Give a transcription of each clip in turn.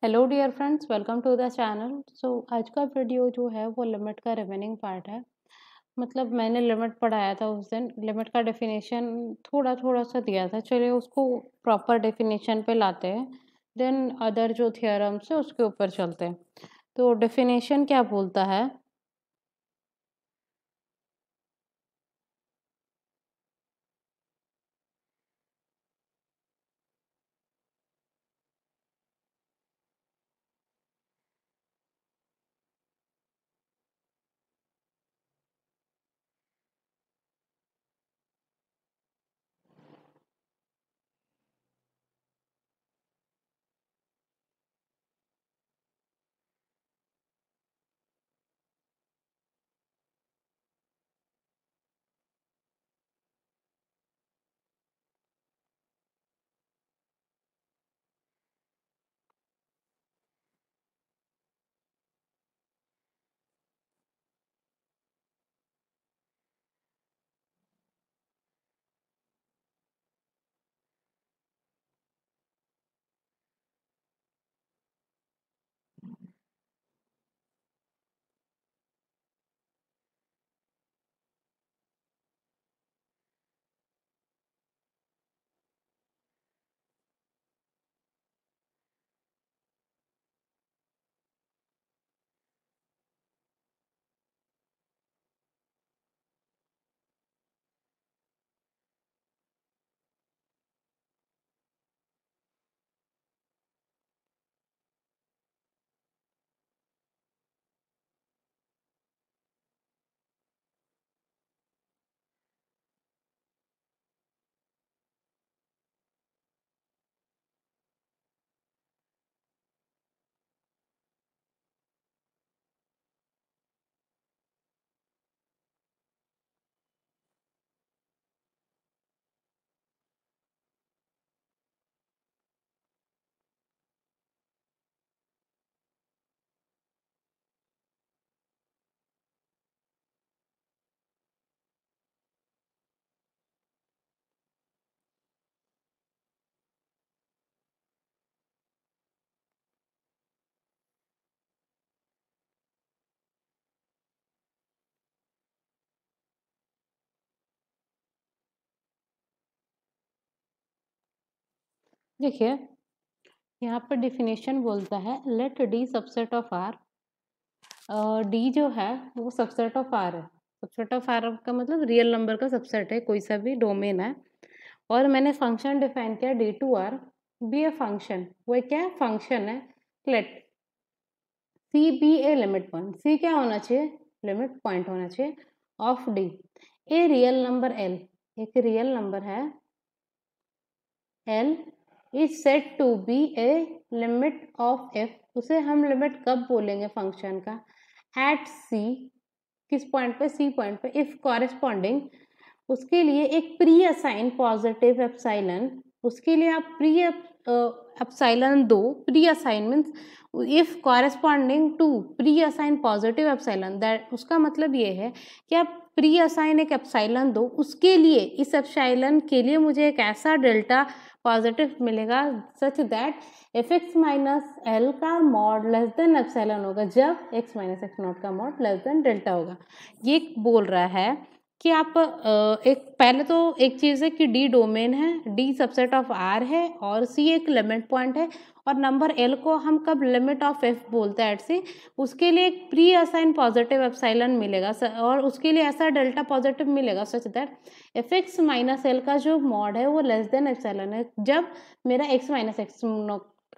Hello dear friends, welcome to the channel. आज का video जो है वो लिमिट का रिमेनिंग पार्ट है। मतलब मैंने लिमिट पढ़ाया था उस दिन। लिमिट का डेफिनेशन थोड़ा थोड़ा सा दिया था, चलिए उसको प्रॉपर डेफिनेशन पे लाते हैं। देन अदर जो थियोरम्स है उसके ऊपर चलते हैं। तो डेफिनेशन क्या बोलता है? देखिए, यहाँ पर डेफिनेशन बोलता है let D subset of R. D जो है वो सबसेट ऑफ आर है। सबसेट ऑफ आर का मतलब रियल नंबर का सबसेट है, कोई सा भी डोमेन है। और मैंने फंक्शन डिफाइन किया D to R be a function. वो क्या है? फंक्शन है। Let C be a limit point. C क्या होना चाहिए? लिमिट पॉइंट होना चाहिए of D. A real number L, एक रियल नंबर है L, is set to be a limit of F. उसे हम लिमिट कब बोलेंगे फंक्शन का? At C. किस पॉइंट पे? सी पॉइंट पे। इफ कॉरेस्पॉन्डिंग, उसके लिए एक प्री असाइन पॉजिटिव एप्सिलॉन, उसके लिए आप प्री एप्सिलॉन दो। Pre assign means if corresponding to pre assign positive epsilon, that उसका मतलब ये है कि आप प्री असाइन एक एप्सिलॉन दो, उसके लिए इस एप्सिलॉन के लिए मुझे एक ऐसा डेल्टा पॉजिटिव मिलेगा such that F x minus L का मॉड लेस देन एप्सिलॉन होगा, जब एक्स माइनस एक्स नॉट का मॉड लेस देन डेल्टा होगा। ये बोल रहा है कि आप एक पहले तो एक चीज़ है कि डी डोमेन है, डी सबसेट ऑफ आर है और सी एक लिमिट पॉइंट है। और नंबर एल को हम कब लिमिट ऑफ एफ बोलते हैं एट सी, उसके लिए एक प्री असाइन पॉजिटिव एप्सिलॉन मिलेगा और उसके लिए ऐसा डेल्टा पॉजिटिव मिलेगा such that F x minus L का जो मॉड है वो लेस देन एप्सिलॉन है, जब मेरा एक्स माइनस एक्स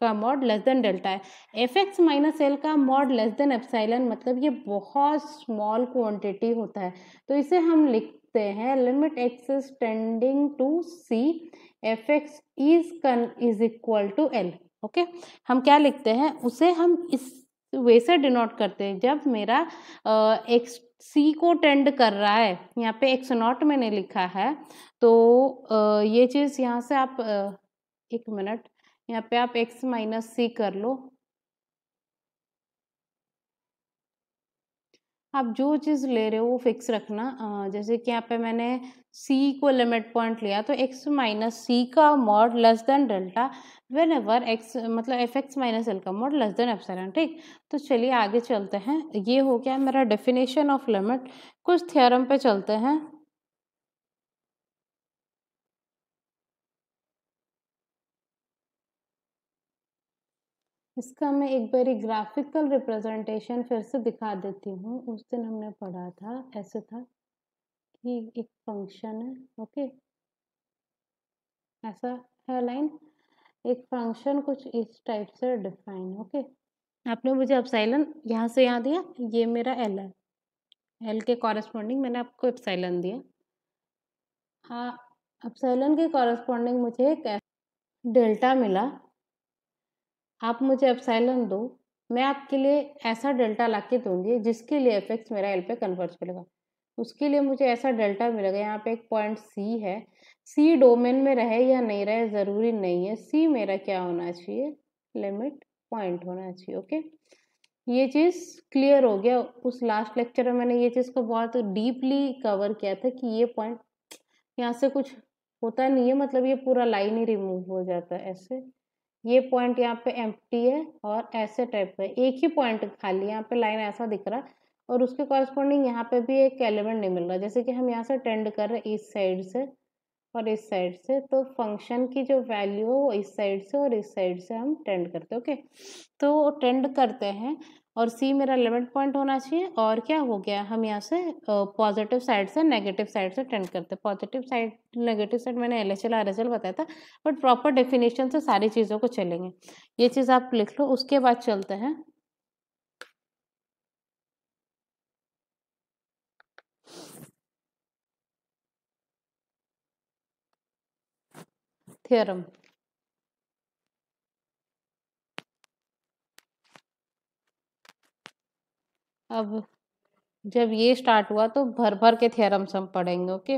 का मॉड लेस देन डेल्टा है। एफ एक्स माइनस एल का मॉड लेस देन एप्सिलॉन मतलब ये बहुत स्मॉल क्वांटिटी होता है। तो इसे हम लिखते हैं limit x is tending to c f x is equal to L. Okay, हम क्या लिखते हैं उसे? हम इस वे से डिनोट करते हैं जब मेरा एक्स सी को टेंड कर रहा है। यहाँ पे एक्स नॉट मैंने लिखा है, तो ये चीज़ यहाँ से आप एक मिनट, यहाँ पे आप एक्स माइनस सी कर लो। आप जो चीज़ ले रहे हो वो फिक्स रखना। जैसे कि यहाँ पे मैंने c को लिमिट पॉइंट लिया तो x माइनस सी का mod less than delta when ever x मतलब एफ एक्स माइनस एल का मॉड लेस देन एप्सिलॉन। ठीक, तो चलिए आगे चलते हैं। ये हो गया मेरा डेफिनेशन ऑफ लिमिट। कुछ थ्योरम पे चलते हैं। इसका मैं एक बारी ग्राफिकल रिप्रेजेंटेशन फिर से दिखा देती हूँ। उस दिन हमने पढ़ा था, ऐसे था कि एक फंक्शन है, ओके, ऐसा है लाइन, एक फंक्शन कुछ इस टाइप से डिफाइन, ओके। आपने मुझे एप्सिलॉन यहाँ से यहाँ दिया, ये मेरा एल है, एल के कॉरेस्पॉन्डिंग मैंने आपको एप्सिलॉन दिया। हाँ, एप्सिलॉन के कॉरेस्पॉन्डिंग मुझे एक डेल्टा मिला। आप मुझे एप्सिलॉन दो, मैं आपके लिए ऐसा डेल्टा ला के दूंगी जिसके लिए एफ एक्स मेरा एल पे कन्वर्ज करेगा। उसके लिए मुझे ऐसा डेल्टा मिलेगा। यहाँ पे एक पॉइंट सी है, सी डोमेन में रहे या नहीं रहे ज़रूरी नहीं है, सी मेरा क्या होना चाहिए, लिमिट पॉइंट होना चाहिए, ओके। ये चीज़ क्लियर हो गया। उस लास्ट लेक्चर में मैंने ये चीज़ को बहुत डीपली कवर किया था कि ये पॉइंट यहाँ से कुछ होता नहीं है, मतलब ये पूरा लाइन ही रिमूव हो जाता है ऐसे। ये पॉइंट यहाँ पे एम्प्टी है और ऐसे टाइप का एक ही पॉइंट खाली, यहाँ पे लाइन ऐसा दिख रहा है और उसके कॉरस्पॉन्डिंग यहाँ पे भी एक एलिमेंट नहीं मिल रहा। जैसे कि हम यहाँ से टेंड कर रहे हैं इस साइड से और इस साइड से, तो फंक्शन की जो वैल्यू है वो इस साइड से और इस साइड से हम टेंड करते हैं, ओके। तो टेंड करते हैं और सी मेरा लिमिट पॉइंट होना चाहिए। और क्या हो गया, हम यहाँ से पॉजिटिव साइड से नेगेटिव साइड से टेंड करते हैं। पॉजिटिव साइड नेगेटिव साइड मैंने L H L R H L बताया था, बट प्रॉपर डेफिनेशन से सारी चीज़ों को चलेंगे। ये चीज़ आप लिख लो, उसके बाद चलते हैं थ्योरम। अब जब ये स्टार्ट हुआ तो भर भर के थ्योरम्स हम पढ़ेंगे, ओके।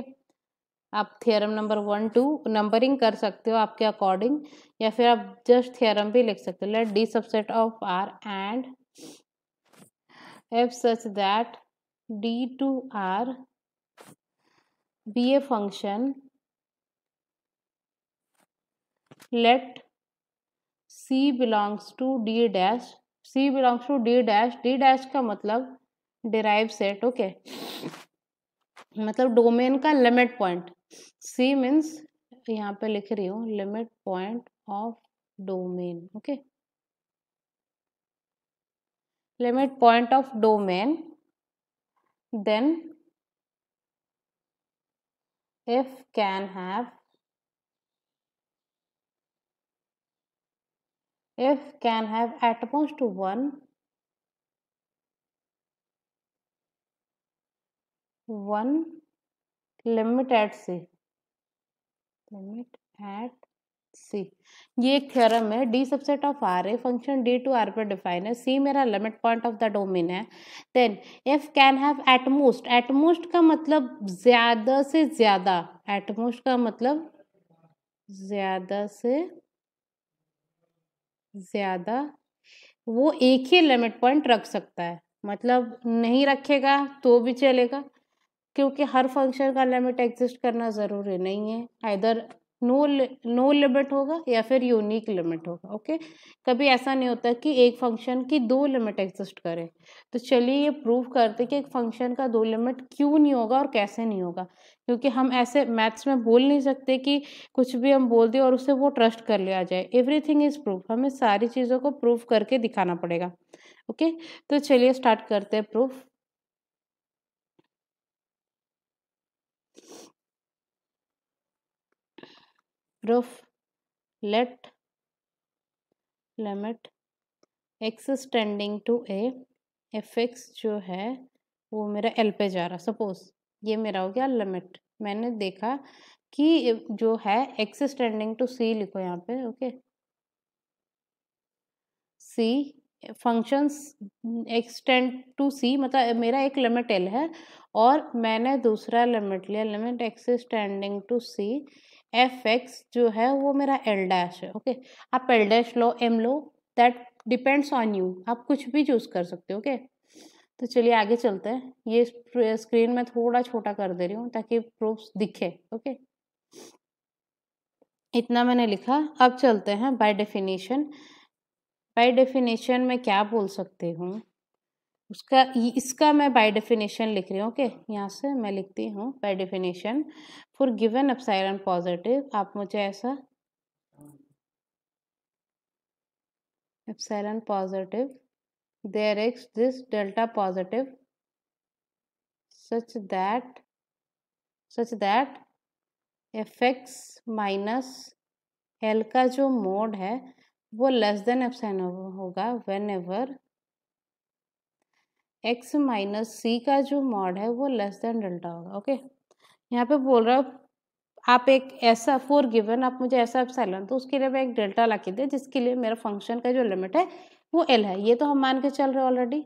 आप थ्योरम नंबर 1 2 नंबरिंग कर सकते हो आपके अकॉर्डिंग, या फिर आप जस्ट थ्योरम भी लिख सकते हो। Let D subset of R and f such that D to R be a function let c belongs to D dash. C belongs to D dash, D dash का मतलब derive set, okay, मतलब domain का limit point. C means यहाँ पे लिख रही हूँ limit point of domain, okay, limit point of domain, then f can have at most one limit at c, limit at c। ये एक थ्योरम है। डी सबसेट ऑफ आर है, function D to R पर define है, C मेरा limit point of the domain है। Then F can have at most, at most का मतलब ज्यादा से ज्यादा, एटमोस्ट का मतलब ज्यादा से ज्यादा, वो एक ही लिमिट पॉइंट रख सकता है। मतलब नहीं रखेगा तो भी चलेगा, क्योंकि हर फंक्शन का लिमिट एग्जिस्ट करना ज़रूरी नहीं है। आइदर नो लिमिट होगा या फिर यूनिक लिमिट होगा, ओके। कभी ऐसा नहीं होता कि एक फंक्शन की दो लिमिट एग्जिस्ट करे। तो चलिए ये प्रूव करते कि एक फंक्शन का दो लिमिट क्यों नहीं होगा और कैसे नहीं होगा। क्योंकि हम ऐसे मैथ्स में बोल नहीं सकते कि कुछ भी हम बोल दें और उससे वो ट्रस्ट कर लिया जाए। एवरीथिंग इज प्रूफ, हमें सारी चीज़ों को प्रूफ करके दिखाना पड़ेगा, ओके। तो चलिए स्टार्ट करते हैं proof. Proof let limit x tending to a, f x जो है वो मेरा एल पे जा रहा। सपोज ये मेरा हो गया लिमिट, मैंने देखा कि जो है एक्स टेंडिंग टू सी, लिखो यहाँ पे, okay, C functions extend to C, मतलब मेरा एक लिमिट एल है और मैंने दूसरा लिमिट लिया limit x tending to c, f x जो है वो मेरा एल डैश है, ओके। आप एल डैश लो, एम लो, दैट डिपेंड्स ऑन यू, आप कुछ भी चूज कर सकते हो, ओके। तो चलिए आगे चलते हैं। ये स्क्रीन में थोड़ा छोटा कर दे रही हूँ ताकि प्रूफ्स दिखे। ओके, इतना मैंने लिखा। अब चलते हैं बाय डेफिनेशन। बाय डेफिनेशन में क्या बोल सकती हूँ उसका, इसका मैं बाय डेफिनेशन लिख रही हूँ। ओके, यहाँ से मैं लिखती हूँ by definition for given epsilon positive. आप मुझे ऐसा epsilon positive there x this delta positive such that fx minus L का जो मोड है वो लेस देन एप्सिलॉन होगा व्हेन एवर x माइनस सी का जो मॉड है वो लेस देन डेल्टा होगा। ओके, यहाँ पे बोल रहा हूँ आप एक ऐसा फोर गिवन, आप मुझे ऐसा एप्सिलॉन, तो उसके लिए मैं एक डेल्टा ला के दे जिसके लिए मेरा फंक्शन का जो लिमिट है वो एल है। ये तो हम मान के चल रहे हैं ऑलरेडी।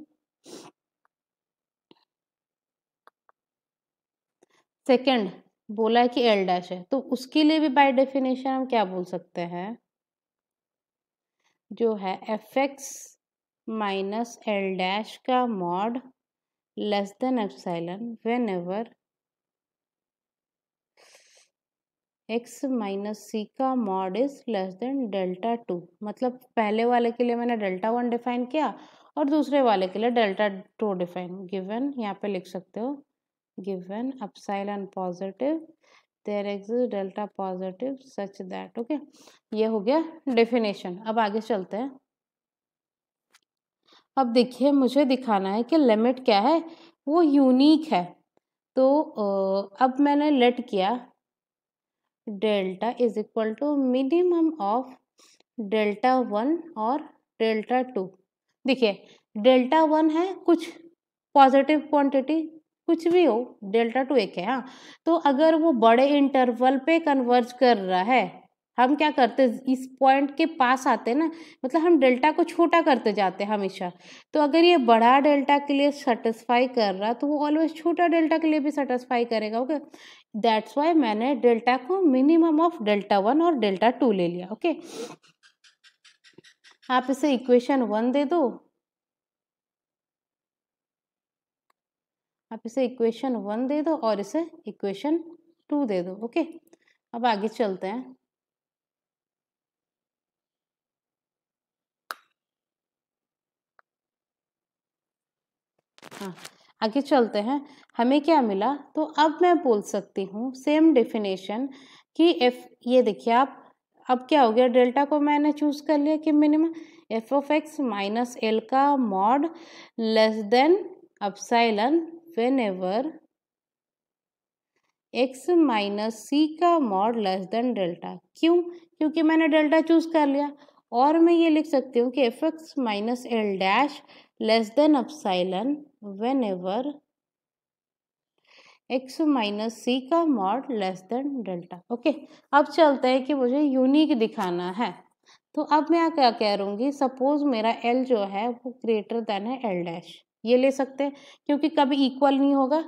सेकंड बोला है कि एल डैश है, तो उसके लिए भी बाय डेफिनेशन हम क्या बोल सकते हैं, जो है F x minus L dash का mod less than epsilon whenever X minus सी का mod is less than delta two. मतलब पहले वाले के लिए मैंने डेल्टा वन डिफाइन किया और दूसरे वाले के लिए डेल्टा टू डिफाइन। गिवन यहाँ पे लिख सकते हो, given epsilon positive there exist delta positive such that. Okay, ये हो गया डेफिनेशन। अब आगे चलते हैं। अब देखिए मुझे दिखाना है कि लिमिट क्या है, वो यूनिक है। तो अब मैंने लेट किया delta is equal to minimum of delta one और डेल्टा टू। देखिए डेल्टा वन है कुछ पॉजिटिव क्वांटिटी, कुछ भी हो, डेल्टा टू एक है। हाँ, तो अगर वो बड़े इंटरवल पे कन्वर्ज कर रहा है, हम क्या करते इस पॉइंट के पास आते ना, मतलब हम डेल्टा को छोटा करते जाते हैं हमेशा। तो अगर ये बड़ा डेल्टा के लिए सेटिस्फाई कर रहा तो वो ऑलवेज छोटा डेल्टा के लिए भी सेटिस्फाई करेगा। ओके, दैट्स वाई मैंने डेल्टा को मिनिमम ऑफ डेल्टा वन और डेल्टा टू ले लिया। ओके, आप इसे इक्वेशन वन दे दो, आप इसे इक्वेशन वन दे दो और इसे इक्वेशन टू दे दो। ओके, अब आगे चलते हैं। हाँ, आगे चलते हैं। हमें क्या मिला, तो अब मैं बोल सकती हूँ सेम डेफिनेशन कि एफ, ये देखिए आप, अब क्या हो गया, डेल्टा को मैंने चूज कर लिया कि minimum F of X minus L का mod less than epsilon whenever X minus सी का मॉड लेस देन डेल्टा। क्यों? क्योंकि मैंने डेल्टा चूज कर लिया। और मैं ये लिख सकती हूँ कि F x minus L dash less than epsilon whenever X minus सी का mod less than delta. Okay, अब चलते हैं कि मुझे यूनिक दिखाना है। तो अब मैं क्या करूँगी, सपोज मेरा एल जो है वो ग्रेटर देन है एल डैश, ये ले सकते हैं क्योंकि कभी इक्वल नहीं होगा,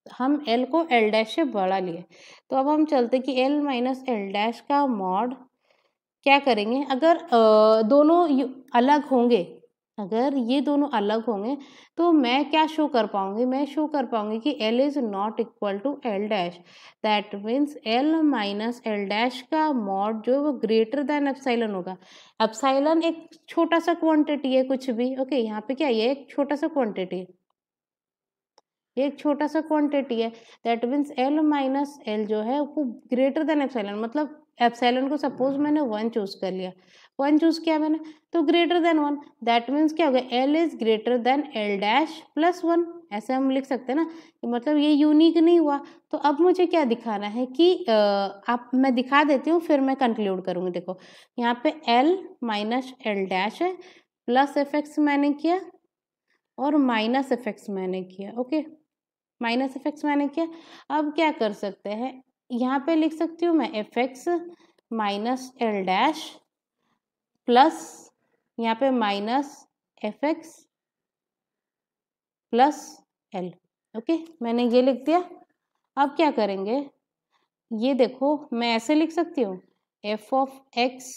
हम एल को एल डैश से बड़ा लिए। तो अब हम चलते कि एल माइनस एल डैश का मॉड क्या करेंगे, अगर दोनों अलग होंगे, अगर ये दोनों अलग होंगे तो मैं क्या शो कर पाऊंगी, मैं शो कर पाऊंगी कि L is not equal to L dash. That means L minus L dash का मॉड जो वो ग्रेटर देन एप्सिलॉन होगा। एप्सिलॉन एक छोटा सा क्वांटिटी है कुछ भी। ओके, यहाँ पे क्या, ये एक छोटा सा क्वांटिटी है, ये एक छोटा सा क्वांटिटी है। That means L minus L जो है वो ग्रेटर देन एप्सिलॉन, मतलब एप्सिलॉन को सपोज मैंने वन चूज कर लिया, वन चूज किया मैंने तो greater than one. That means क्या होगा, L is greater than L dash plus one. ऐसे हम लिख सकते हैं ना, मतलब ये यूनिक नहीं हुआ। तो अब मुझे क्या दिखाना है कि आप, मैं दिखा देती हूँ फिर मैं कंक्लूड करूँगी। देखो यहाँ पे एल माइनस एल डैश है, प्लस एफ एक्स मैंने किया और माइनस एफ एक्स मैंने किया। ओके, माइनस एफ एक्स मैंने किया। अब क्या कर सकते हैं, यहाँ पे लिख सकती हूँ मैं F x minus L dash plus यहाँ पे minus F x plus L. Okay, मैंने ये लिख दिया। अब क्या करेंगे, ये देखो मैं ऐसे लिख सकती हूँ F of X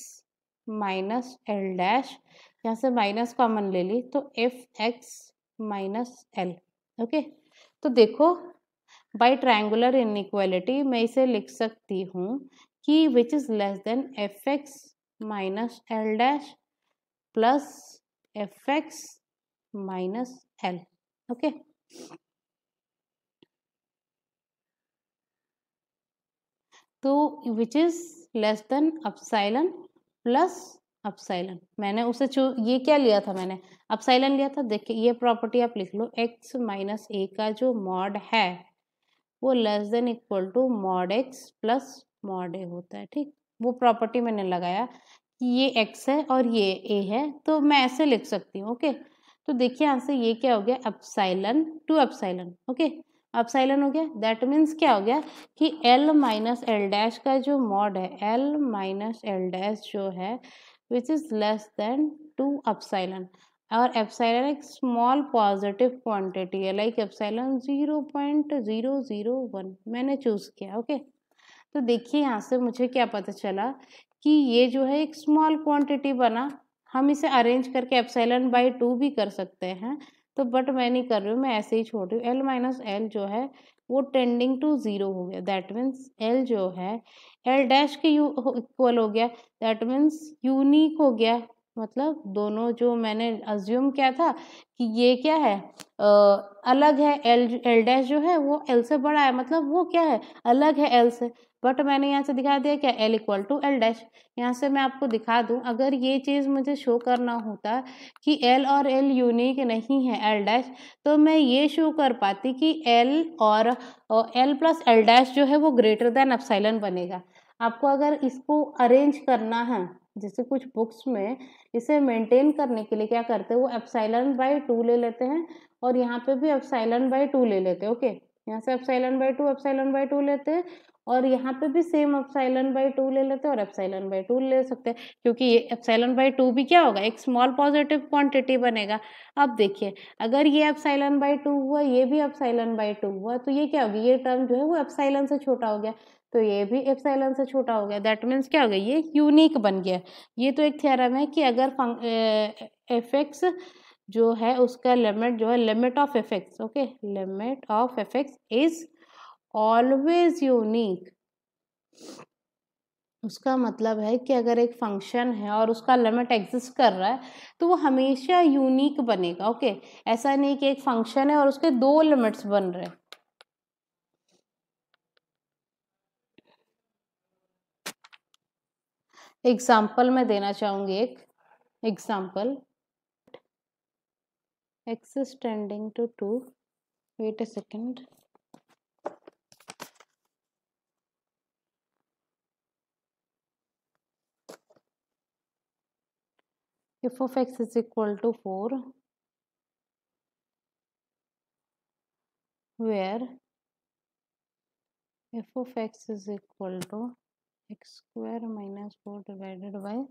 minus L dash, यहाँ से माइनस कॉमन ले ली तो F x minus L. Okay, तो देखो बाय ट्रायंगुलर इनइक्वालिटी मैं इसे लिख सकती हूँ कि which is less than F x minus L dash plus F x minus L. Okay, तो which is less than epsilon plus epsilon. मैंने उसे ये क्या लिया था, मैंने अपसाइलन लिया था। देखिए ये प्रॉपर्टी आप लिख लो, x माइनस ए का जो मॉड है वो less than equal to mod x plus mod A होता है। ठीक, वो प्रॉपर्टी मैंने लगाया कि ये x है और ये a है, तो मैं ऐसे लिख सकती हूँ। ओके, तो देखिए यहाँ से ये क्या हो गया, epsilon two epsilon. Okay, epsilon हो गया, दैट मीन्स क्या हो गया कि L माइनस एल डैश का जो मॉड है, L माइनस एल डैश जो है which is less than two epsilon, और एप्सिलॉन एक स्मॉल पॉजिटिव क्वांटिटी है, लाइक एप्सिलॉन 0.001 मैंने चूज किया। ओके, तो देखिए यहाँ से मुझे क्या पता चला कि ये जो है एक स्मॉल क्वांटिटी बना। हम इसे अरेंज करके एप्सिलॉन बाई 2 भी कर सकते हैं, तो बट मैं नहीं कर रही हूँ, मैं ऐसे ही छोड़ रही हूँ। एल माइनस एल जो है वो टेंडिंग टू 0 हो गया, दैट मीन्स एल जो है एल डैश के इक्वल हो गया, दैट मीन्स यूनिक हो गया। मतलब दोनों जो मैंने अज्यूम किया था कि ये क्या है, अलग है, एल डैश जो है वो एल से बड़ा है, मतलब वो क्या है, अलग है एल से, बट मैंने यहाँ से दिखा दिया क्या, L equal to L dash. यहाँ से मैं आपको दिखा दूँ, अगर ये चीज़ मुझे शो करना होता कि एल और एल यूनिक नहीं है एल डैश, तो मैं ये शो कर पाती कि एल और एल प्लस एल डैश जो है वो ग्रेटर देन एप्सिलॉन बनेगा। आपको अगर इसको अरेंज करना है, जैसे कुछ बुक्स में इसे मेंटेन करने के लिए क्या करते हैं, वो एप्सिलॉन बाई 2 ले लेते हैं, और यहाँ पे भी एप्सिलॉन बाई 2 ले लेते हैं। ओके, यहाँ से एप्सिलॉन बाई 2 लेते हैं, और यहाँ पे भी सेम एप्सिलॉन बाई 2 ले लेते हैं और एप्सिलॉन बाई 2 ले सकते हैं, क्योंकि ये एप्सिलॉन बाई 2 भी क्या होगा, एक स्मॉल पॉजिटिव क्वांटिटी बनेगा। अब देखिए अगर ये एप्सिलॉन बाई 2 हुआ, ये भी एप्सिलॉन बाई 2 हुआ, तो ये क्या होगी, ये टर्म जो है वो एप्सिलॉन से छोटा हो गया, तो ये भी एप्सिलॉन से छोटा हो गया, दैट मीन्स क्या हो गया, ये यूनिक बन गया। ये तो एक थ्योरम है कि अगर एफ एक्स जो है उसका लिमिट जो है, limit of F x, okay, limit of F x is always unique. उसका मतलब है कि अगर एक फंक्शन है और उसका लिमिट एग्जिस्ट कर रहा है तो वो हमेशा यूनिक बनेगा। ओके, ऐसा नहीं कि एक फंक्शन है और उसके दो लिमिट्स बन रहे हैं। एग्जाम्पल मैं देना चाहूंगी, एक example, x is tending to 2, wait a second, f of x is equal to 4, where f of x is equal to x square minus 4 divided by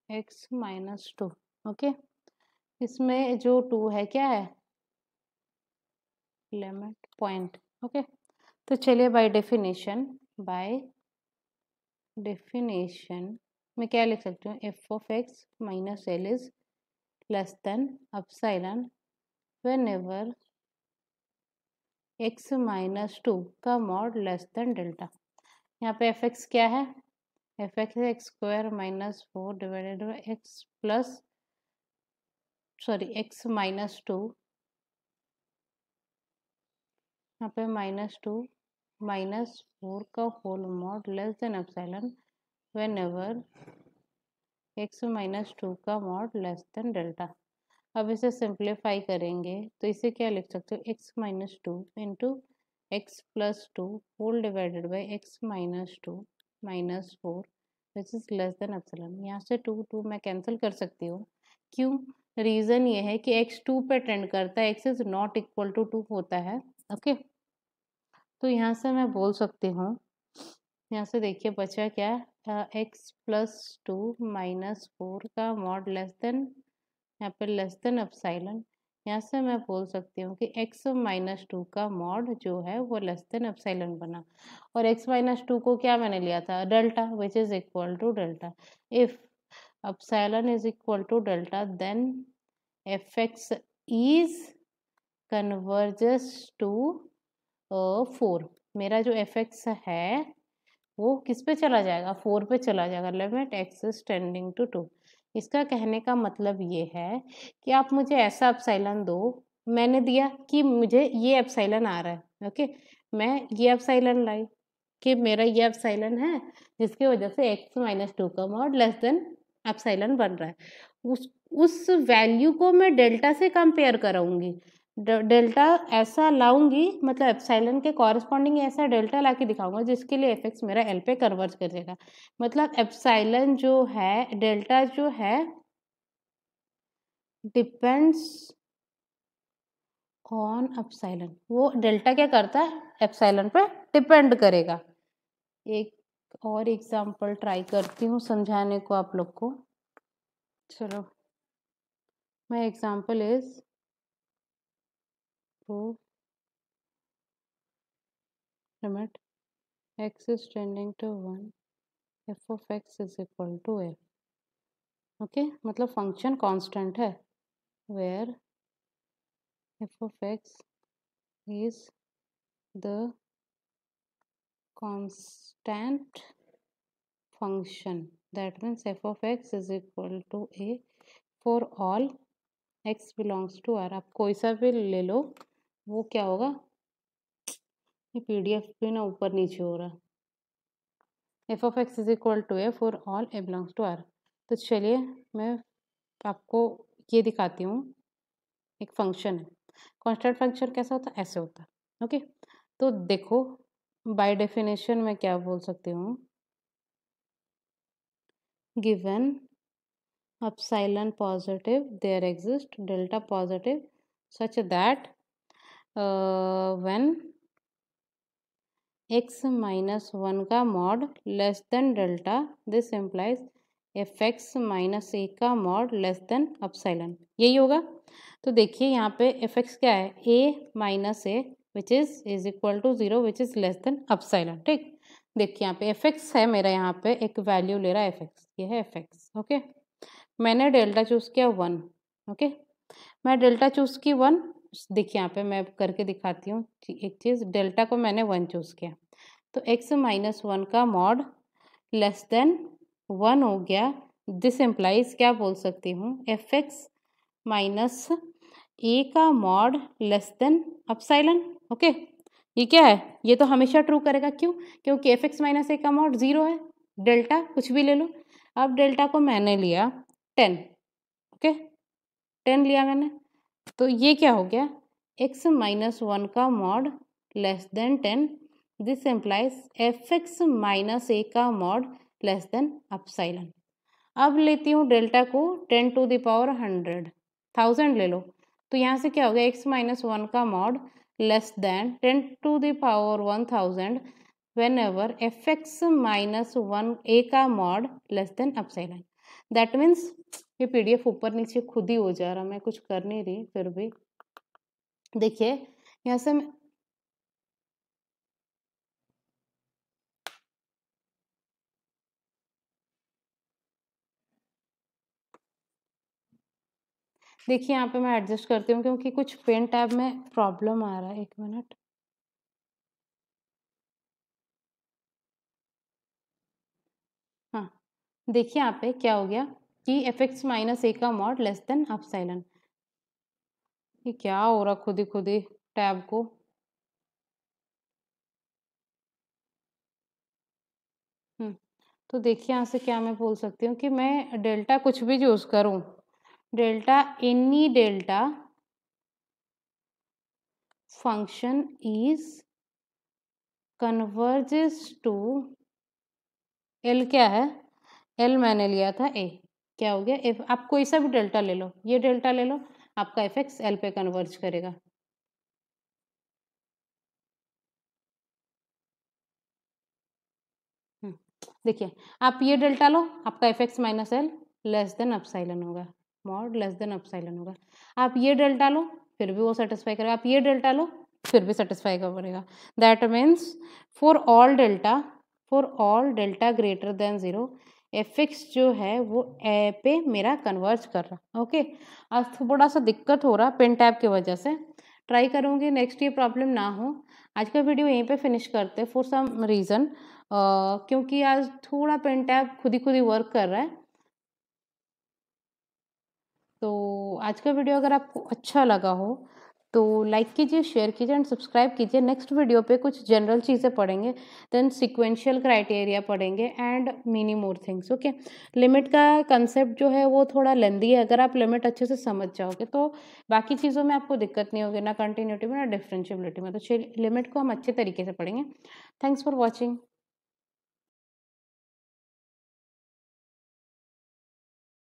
x minus 2। Okay, इसमें जो 2 है क्या है, लिमिट पॉइंट। ओके, तो चलिए by definition मैं क्या लिख सकती हूँ, F of X minus L is less than epsilon whenever x minus 2 का मॉड लेस देन डेल्टा। यहाँ पे एफ एक्स क्या है, एफ एक्स है x square minus 4 divided by x plus x minus 2, यहाँ पे माइनस 2 माइनस 4 का whole mod less than epsilon whenever x minus 2 का मॉड लेस देन डेल्टा। अब इसे सिंप्लीफाई करेंगे तो इसे क्या लिख सकते हो, x minus 2 into x plus 2 whole divided by x minus 2 minus 4 which is less than epsilon. यहाँ से 2 मैं कैंसिल कर सकती हूँ, क्यों, रीज़न ये है कि x 2 पे टेंड करता है, x is not equal to 2 होता है। ओके, तो यहाँ से मैं बोल सकती हूँ, यहाँ से देखिए बचा क्या, x प्लस 2 माइनस 4 का मॉड लेस देन, यहाँ पे लेस देन एप्सिलॉन। यहाँ से मैं बोल सकती हूँ कि x माइनस 2 का मॉड जो है वो लेस देन एप्सिलॉन बना, और x माइनस 2 को क्या मैंने लिया था, delta, which is equal to delta. If epsilon is equal to delta then F x is converges to 4, मेरा जो एफ एक्स है वो किस पे चला जाएगा, 4 पे चला जाएगा, limit x is tending to 2। इसका कहने का मतलब ये है कि आप मुझे ऐसा एप्सिलॉन दो, मैंने दिया कि मुझे ये एप्सिलॉन आ रहा है, ओके, मैं ये एप्सिलॉन लाई कि मेरा ये एप्सिलॉन है जिसकी वजह से एक्स माइनस 2 का मॉड लेस देन एप्सिलॉन बन रहा है। उस वैल्यू को मैं डेल्टा से कंपेयर कराऊंगी, डेल्टा ऐसा लाऊंगी, मतलब एप्सिलॉन के कॉरेस्पॉन्डिंग ऐसा डेल्टा ला के दिखाऊंगा जिसके लिए एफ एक्स मेरा एल पे कन्वर्ज कर जाएगा। मतलब एप्सिलॉन जो है, डेल्टा जो है डिपेंड्स ऑन एप्सिलॉन, वो डेल्टा क्या करता है, एप्सिलॉन पे डिपेंड करेगा। एक और एग्जांपल ट्राई करती हूँ समझाने को आप लोग को। चलो, my example is prove limit x is tending to 1, f of x is equal to a, okay, मतलब फंक्शन कांस्टेंट है, where f of x is the constant function, that means f of x is equal to a for all x belongs to r। आप कोई सा भी ले लो, वो क्या होगा, ये पीडीएफ भी ना ऊपर नीचे हो रहा, f of x is equal to a for all a belongs to R. तो चलिए मैं आपको ये दिखाती हूँ, एक फंक्शन है, कांस्टेंट फंक्शन कैसा होता है, ऐसे होता है, ओके। तो देखो, बाय डेफिनेशन मैं क्या बोल सकती हूँ, given epsilon positive there exists delta positive such that when x minus 1 का mod less than delta, this implies F x minus A का मॉड लेस देन एप्सिलॉन, यही होगा। तो देखिए यहाँ पे एफ एक्स क्या है, A minus A which is equal to 0 which is less than epsilon, ठीक। देखिए यहाँ पे एफ एक्स है मेरा, यहाँ पे एक वैल्यू ले रहा है एफ एक्स, ये है एफ एक्स, ओके। मैंने डेल्टा चूज किया 1, ओके, मैं डेल्टा चूज की 1, देखिए यहाँ पे मैं करके दिखाती हूँ एक चीज़, डेल्टा को मैंने 1 चूज किया, तो x माइनस 1 का मॉड लेस देन 1 हो गया, दिस इम्प्लाइज क्या बोल सकती हूँ, एफ एक्स माइनस ए का mod less than epsilon, okay. ये क्या है, ये तो हमेशा ट्रू करेगा, क्यों, क्योंकि एफ एक्स माइनस ए का मॉड 0 है, डेल्टा कुछ भी ले लो। अब डेल्टा को मैंने लिया 10, ओके, 10 लिया मैंने, तो ये क्या हो गया, x माइनस 1 का mod less than 10, this implies F x minus A का मॉड लेस देन एप्सिलॉन। अब लेती हूँ डेल्टा को 10 टू द पावर 100, 1000 ले लो, तो यहाँ से क्या हो गया, x माइनस 1 का mod less than 10 to the power 1000 whenever f x minus 1 a का mod less than epsilon. That means ये पीडीएफ ऊपर नीचे खुद ही हो जा रहा, मैं कुछ कर नहीं रही, फिर भी देखिए यहाँ से मैं देखिए यहाँ पे मैं एडजस्ट करती हूँ क्योंकि कुछ पेन टैब में प्रॉब्लम आ रहा है, 1 मिनट। हाँ, देखिए यहाँ पे क्या हो गया कि एफ एक्स माइनस ए का मॉड लेस देन एप्सिलॉन, ये क्या हो रहा खुद ही टैब को, तो देखिए यहाँ से क्या मैं बोल सकती हूँ कि मैं डेल्टा कुछ भी चूज करूँ, delta any delta function is converges to L, क्या है, एल मैंने लिया था ए, क्या हो गया, एफ, आप कोई सा भी डेल्टा ले लो, ये डेल्टा ले लो, आपका एफ एक्स एल पे कन्वर्ज करेगा। देखिए आप ये डेल्टा लो, आपका F x minus L less than epsilon होगा, मॉड लेस देन एप्सिलॉन होगा। आप ये डेल्टा लो, फिर भी वो सेटिस्फाई करेगा, आप ये डेल्टा लो, फिर भी सेटिस्फाई करेगा। That means for all delta greater than 0 F x जो है वो ए पे मेरा कन्वर्ज कर रहा, ओके। आज थोड़ा सा दिक्कत हो रहा पेन टैब की वजह से, ट्राई करूँगी नेक्स्ट ये प्रॉब्लम ना हो। आज का वीडियो यहीं पे फिनिश करते हैं फॉर सम रीज़न, क्योंकि आज थोड़ा पेन टैब खुद ही वर्क कर रहा है। तो आज का वीडियो अगर आपको अच्छा लगा हो तो लाइक कीजिए, शेयर कीजिए एंड सब्सक्राइब कीजिए। नेक्स्ट वीडियो पे कुछ जनरल चीज़ें पढ़ेंगे, देन सीक्वेंशियल क्राइटेरिया पढ़ेंगे and many more things. Okay, limit का कंसेप्ट जो है वो थोड़ा लेंदी है, अगर आप लिमिट अच्छे से समझ जाओगे तो बाकी चीज़ों में आपको दिक्कत नहीं होगी, ना कंटिन्यूटी में ना डिफरेंशियबिलिटी में। तो चलिए लिमिट को हम अच्छे तरीके से पढ़ेंगे। Thanks for watching.